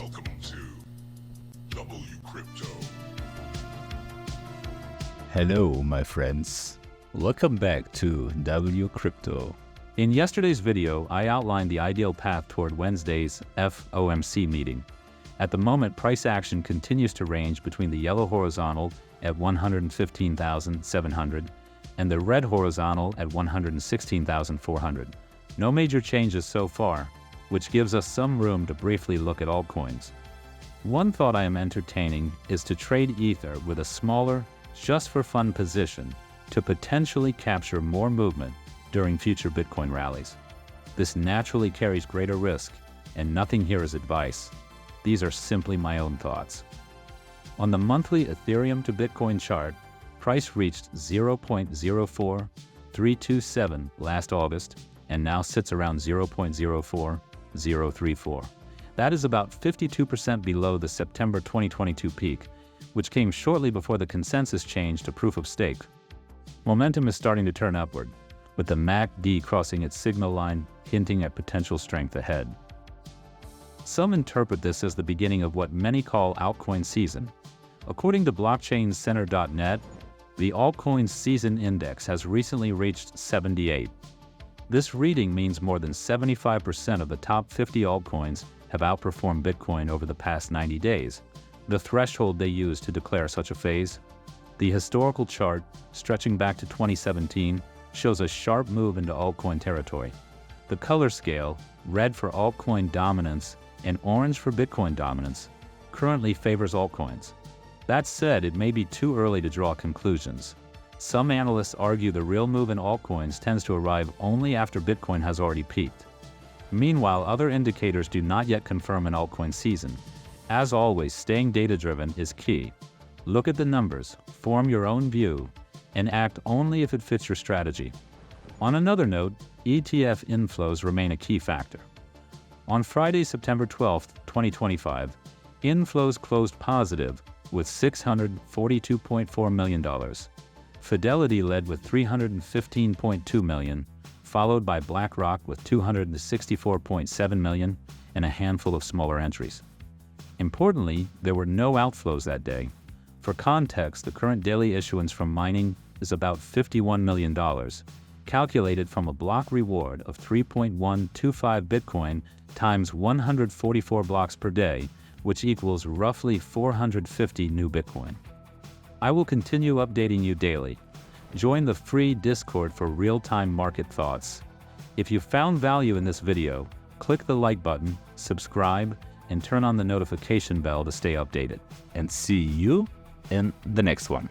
Welcome to WCrypto. Hello, my friends. Welcome back to WCrypto. In yesterday's video, I outlined the ideal path toward Wednesday's FOMC meeting. At the moment, price action continues to range between the yellow horizontal at 115,700 and the red horizontal at 116,400. No major changes so far, which gives us some room to briefly look at altcoins. One thought I am entertaining is to trade Ether with a smaller, just-for-fun position to potentially capture more movement during future Bitcoin rallies. This naturally carries greater risk, and nothing here is advice. These are simply my own thoughts. On the monthly Ethereum to Bitcoin chart, price reached 0.04327 last August and now sits around 0.04034. That is about 52% below the September 2022 peak, which came shortly before the consensus change to proof of stake. Momentum is starting to turn upward, with the MACD crossing its signal line, hinting at potential strength ahead. Some interpret this as the beginning of what many call altcoin season. According to blockchaincenter.net, the altcoin season index has recently reached 78. This reading means more than 75% of the top 50 altcoins have outperformed Bitcoin over the past 90 days, the threshold they use to declare such a phase. The historical chart, stretching back to 2017, shows a sharp move into altcoin territory. The color scale, red for altcoin dominance and orange for Bitcoin dominance, currently favors altcoins. That said, it may be too early to draw conclusions. Some analysts argue the real move in altcoins tends to arrive only after Bitcoin has already peaked. Meanwhile, other indicators do not yet confirm an altcoin season. As always, staying data-driven is key. Look at the numbers, form your own view, and act only if it fits your strategy. On another note, ETF inflows remain a key factor. On Friday, September 12, 2025, inflows closed positive with $642.4 million. Fidelity led with $315.2 million, followed by BlackRock with $264.7 million and a handful of smaller entries. Importantly, there were no outflows that day. For context, the current daily issuance from mining is about $51 million, calculated from a block reward of 3.125 Bitcoin times 144 blocks per day, which equals roughly 450 new Bitcoin. I will continue updating you daily. Join the free Discord for real-time market thoughts. If you found value in this video, click the like button, subscribe, and turn on the notification bell to stay updated. And see you in the next one.